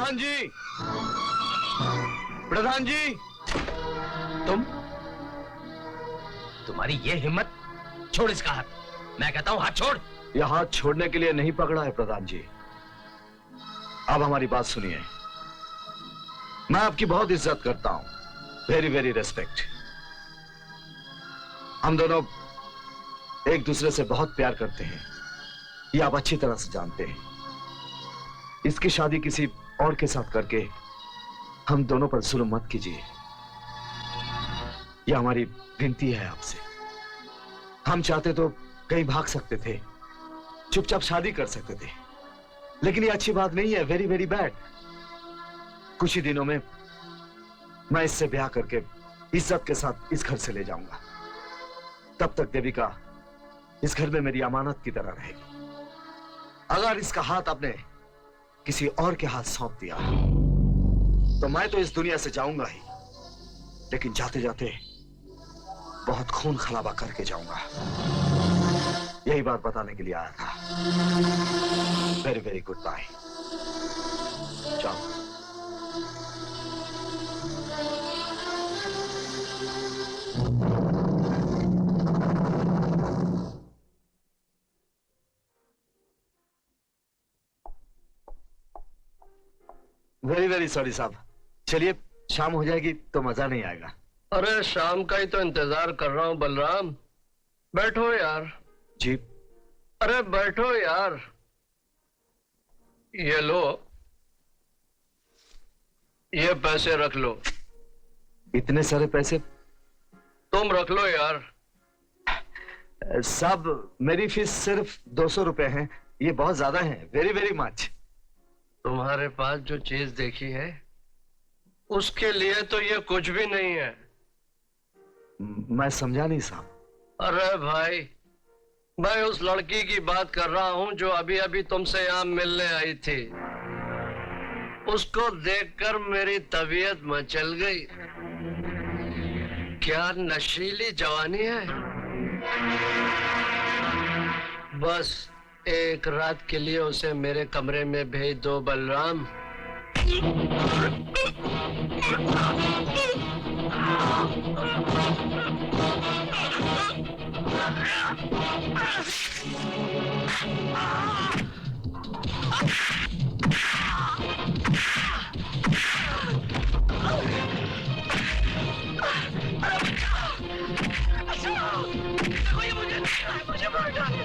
प्रधान जी, प्रधान जी, तुम्हारी ये हिम्मत? छोड़ इसका हाथ। मैं कहता हूं हाथ छोड़। यह हाथ छोड़ने के लिए नहीं पकड़ा है प्रधान जी। अब हमारी बात सुनिए। मैं आपकी बहुत इज्जत करता हूं, वेरी वेरी रेस्पेक्ट। हम दोनों एक दूसरे से बहुत प्यार करते हैं, ये आप अच्छी तरह से जानते हैं। इसकी शादी किसी और के साथ करके हम दोनों पर जुल्म मत कीजिए, यह हमारी विनती है आपसे। हम चाहते तो कहीं भाग सकते थे, चुपचाप शादी कर सकते थे, लेकिन ये अच्छी बात नहीं है, वेरी वेरी बैड। कुछ ही दिनों में मैं इससे ब्याह करके इज्जत के साथ इस घर से ले जाऊंगा। तब तक देविका इस घर में मेरी अमानत की तरह रहेगी। अगर इसका हाथ आपने किसी और के हाथ सौंप दिया तो मैं तो इस दुनिया से जाऊंगा ही, लेकिन जाते जाते बहुत खून खराबा करके जाऊंगा। यही बात बताने के लिए आया था। Very very good bye. जाओ। वेरी वेरी सॉरी साहब, चलिए शाम हो जाएगी तो मजा नहीं आएगा। अरे शाम का ही तो इंतजार कर रहा हूं बलराम, बैठो यार। जी। अरे बैठो यार। ये लो, ये पैसे रख लो। इतने सारे पैसे? तुम रख लो यार। साहब मेरी फीस सिर्फ 200 रुपए है, ये बहुत ज्यादा है। Very very much. तुम्हारे पास जो चीज देखी है उसके लिए तो ये कुछ भी नहीं है। मैं समझा नहीं साहब। अरे भाई, मैं उस लड़की की बात कर रहा हूं जो अभी अभी तुमसे यहां मिलने आई थी। उसको देखकर मेरी तबीयत मचल गई। क्या नशीली जवानी है। बस एक रात के लिए उसे मेरे कमरे में भेज दो बलराम। मुझे मार डाले।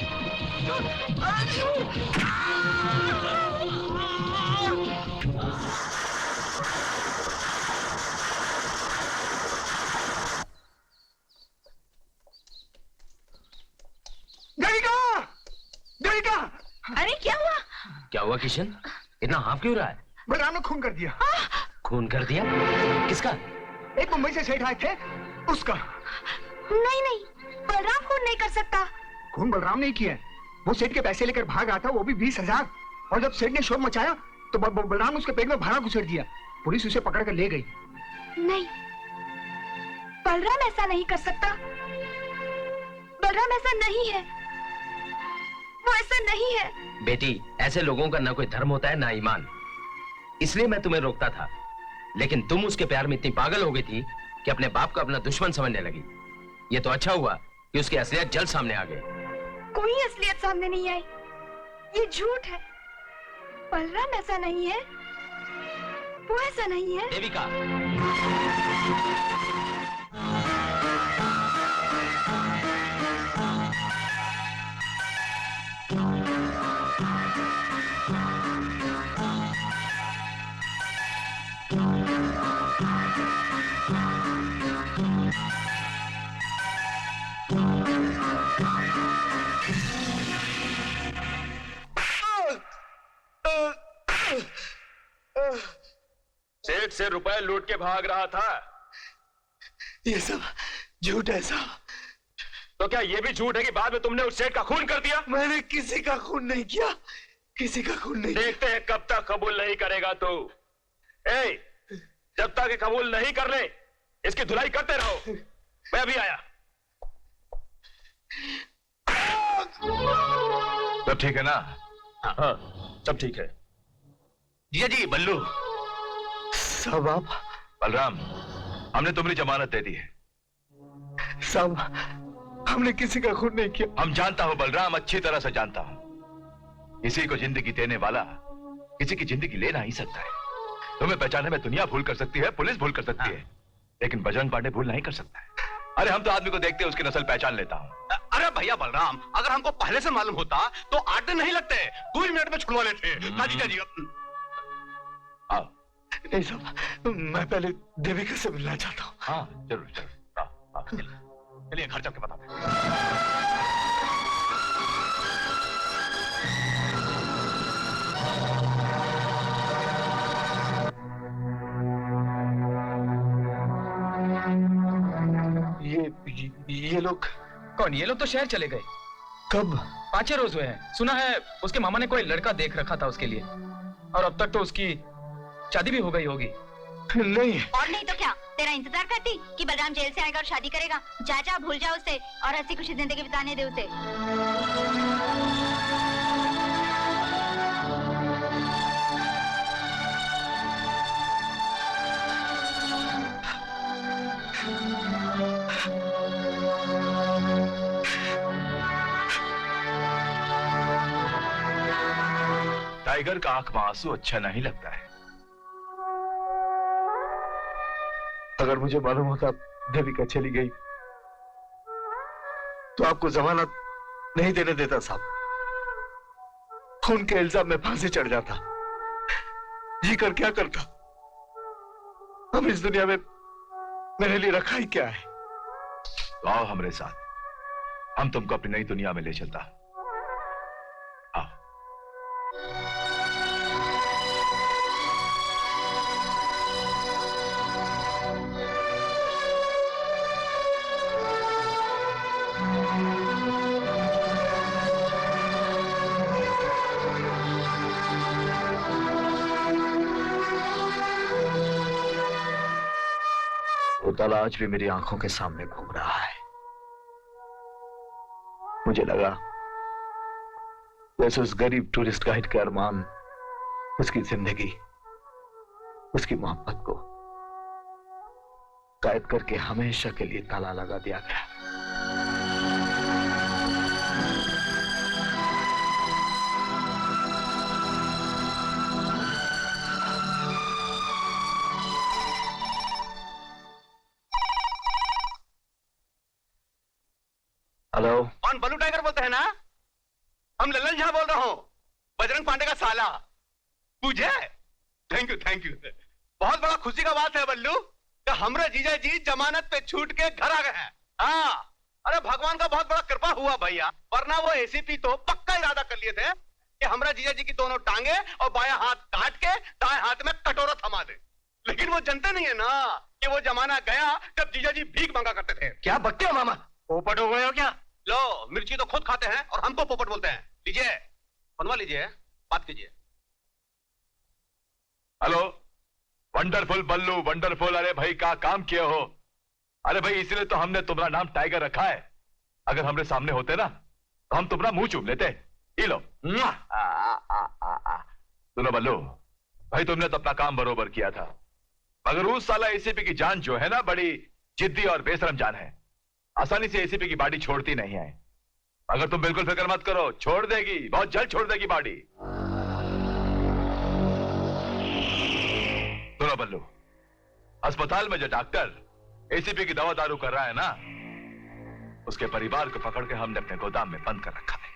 अरे क्या हुआ? क्या हुआ किशन? इतना हाफ क्यों रहा है? बलराम ने खून कर दिया। खून कर दिया? किसका? एक मुंबई से सेठ आए थे, उसका। नहीं नहीं, बलराम खून नहीं कर सकता। खून बलराम नहीं किया, वो सेठ के पैसे लेकर भाग रहा था, वो भी 20,000। और जब सेठ ने शोर मचाया तो बलराम उसके पेट में भाला घुसेड़ दिया। पुलिस उसे पकड़ कर ले गई। नहीं, बलराम ऐसा नहीं कर सकता। बलराम ऐसा नहीं है, वो ऐसा नहीं है। बेटी, ऐसे लोगों का ना कोई धर्म होता है ना ईमान, इसलिए मैं तुम्हें रोकता था। लेकिन तुम उसके प्यार में इतनी पागल हो गई थी कि अपने बाप को अपना दुश्मन समझने लगी। ये तो अच्छा हुआ कि उसकी असलियत जल्द सामने आ गई। कोई असलियत सामने नहीं आई, ये झूठ है। बलराम ऐसा नहीं है, वो ऐसा नहीं है। देविका, सेठ से रुपए लूट के भाग रहा था। ये सब झूठ है साहब। तो क्या ये भी झूठ है कि बाद में तुमने उस सेठ का खून कर दिया? मैंने किसी का खून नहीं किया, किसी का खून नहीं। देखते हैं कब तक कबूल नहीं करेगा तू। जब तक कबूल नहीं कर ले इसकी धुलाई करते रहो। मैं अभी आया। सब ठीक है ना? हाँ, सब ठीक है। जी जी, बल्लू साहब आप? बलराम, हमने तुम्हारी जमानत दे दी है। साहब, हमने किसी का खून नहीं किया। हम जानता हूं बलराम, अच्छी तरह से जानता हूं। किसी को जिंदगी देने वाला किसी की जिंदगी ले नहीं सकता है। तुम्हें पहचानने में दुनिया भूल कर सकती है, पुलिस भूल कर सकती है, लेकिन बजरंग पांडे भूल नहीं कर सकता है। अरे हम तो आदमी को देखते उसकी नस्ल पहचान लेता हूं। अरे भैया बलराम, अगर हमको पहले से मालूम होता तो 8 दिन नहीं लगते, 2 ही मिनट में छुड़वा लेते। जीजा जी आओ। नहीं साहब, मैं पहले देविका से मिलना चाहता हूँ। हाँ जरूर जरूर, आओ, आओ। चलिए घर चल के बताते हैं। ये लोग कौन? ये लोग तो शहर चले गए। कब? 5 रोज हुए हैं। सुना है उसके मामा ने कोई लड़का देख रखा था उसके लिए, और अब तक तो उसकी शादी भी हो गई होगी। नहीं। और नहीं तो क्या, तेरा इंतजार करती कि बलराम जेल से आएगा और शादी करेगा? जा जा, भूल जा उसे और हंसी खुशी जिंदगी बिताने दे उसे। टाइगर का आंख में आंसू अच्छा नहीं लगता है। अगर मुझे मालूम होता देविका चली गई तो आपको जमानत नहीं देने देता साहब। खून के इल्जाम में फांसी चढ़ जाता। जी कर क्या करता? अब इस दुनिया में मेरे लिए रखा ही क्या है? तो आओ हमारे साथ, हम तुमको अपनी नई दुनिया में ले चलता। आओ। वो ताला आज भी मेरी आंखों के सामने घूम रहा है। मुझे लगा जैसे उस गरीब टूरिस्ट गाइड के अरमान, उसकी जिंदगी, उसकी मोहब्बत को कैद करके हमेशा के लिए ताला लगा दिया गया। हेलो, कौन? बल्लू टाइगर बोलते हैं ना? हम लल्लन झा बोल रहा हूँ, बजरंग पांडे का साला। पूछे? Thank you thank you. बहुत बड़ा खुशी का बात है बल्लू कि हमरे जीजा जी जमानत पे छूट के घर आ गए हैं। हाँ, अरे भगवान का बहुत बड़ा कृपा हुआ भैया, वरना वो एसीपी तो पक्का इरादा कर लिए थे कि हमरा जीजा जी की दोनों टांगे और बायां हाथ काट के दाएं हाथ में कटोरा थमा दे। लेकिन वो जानते नहीं है ना कि वो जमाना गया जब जीजा जी भीख मांगा करते थे। क्या बकते हो मामा? पोपट हो गए हो क्या? लो, मिर्ची तो खुद खाते हैं और हमको पोपट बोलते हैं। लीजिए, बनवा लीजिए, बात कीजिए। हेलो, वंडरफुल बल्लू, वंडरफुल। अरे भाई क्या काम किए हो? अरे भाई इसलिए तो हमने तुम्हारा नाम टाइगर रखा है। अगर हमरे सामने होते ना तो हम तुम्हारा मुंह चूम लेते। ये लो। सुनो बल्लू भाई, तुमने तो अपना काम बरोबर किया था, मगर उस साला एसीपी की जान जो है ना, बड़ी जिद्दी और बेशरम जान है। आसानी से एसीपी की बॉडी छोड़ती नहीं है। अगर तुम बिल्कुल फिक्र मत करो, छोड़ देगी, बहुत जल्द छोड़ देगी बॉडी। सुनो बल्लू, अस्पताल में जो डॉक्टर एसीपी की दवा दारू कर रहा है ना, उसके परिवार को पकड़ के हमने अपने गोदाम में बंद कर रखा है।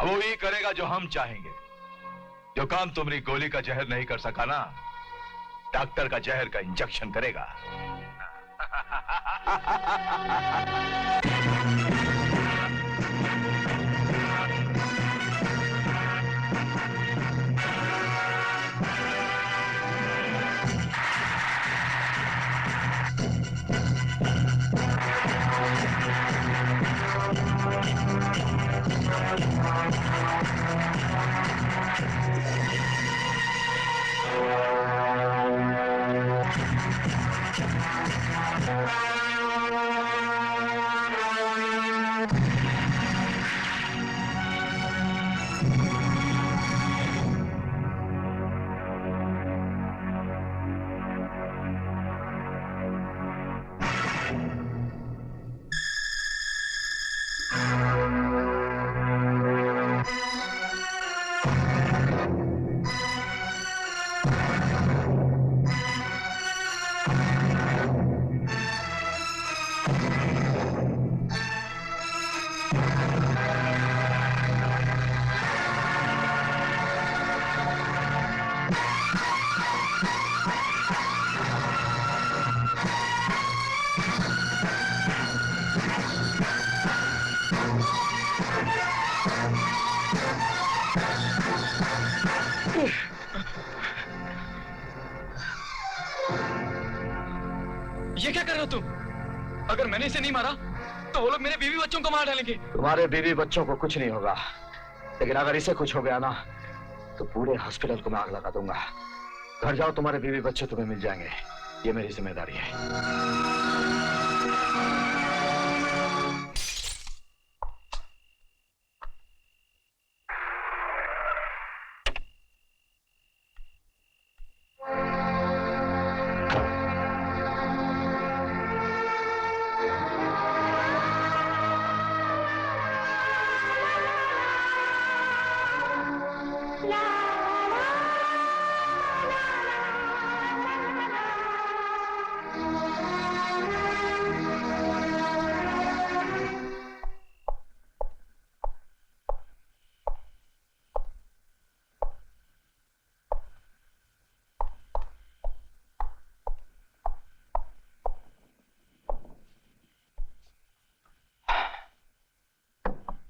अब वो ये करेगा जो हम चाहेंगे। जो काम तुम्हारी गोली का जहर नहीं कर सका ना, डॉक्टर का जहर का इंजेक्शन करेगा। अगर मैंने इसे नहीं मारा तो वो लोग मेरे बीवी बच्चों को मार डालेंगे। तुम्हारे बीवी बच्चों को कुछ नहीं होगा, लेकिन अगर इसे कुछ हो गया ना तो पूरे हॉस्पिटल को मैं आग लगा दूंगा। घर जाओ, तुम्हारे बीवी बच्चे तुम्हें मिल जाएंगे, ये मेरी जिम्मेदारी है।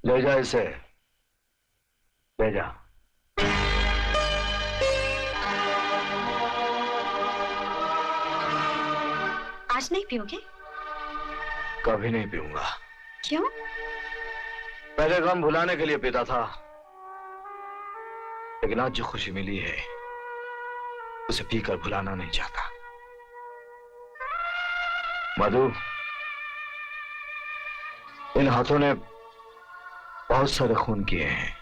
ले जा इसे, ले जा। आज नहीं पियोगे? कभी नहीं पीऊंगा। क्यों? पहले गम भुलाने के लिए पीता था, लेकिन आज जो खुशी मिली है उसे पीकर भुलाना नहीं चाहता। मधु, इन हाथों ने बहुत सारे खून किए हैं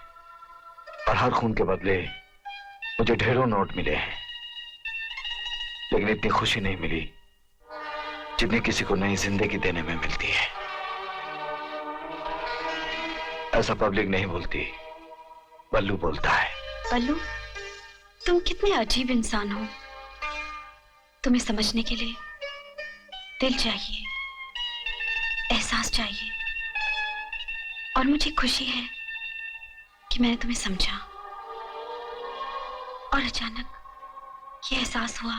और हर खून के बदले मुझे ढेरों नोट मिले हैं, लेकिन इतनी खुशी नहीं मिली जितनी किसी को नई जिंदगी देने में मिलती है। ऐसा पब्लिक नहीं बोलती, बल्लू बोलता है। बल्लू, तुम कितने अजीब इंसान हो। तुम्हें समझने के लिए दिल चाहिए, एहसास चाहिए, और मुझे खुशी है कि मैंने तुम्हें समझा और अचानक ये एहसास हुआ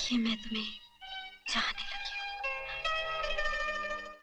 कि मैं तुम्हें चाहने लगी।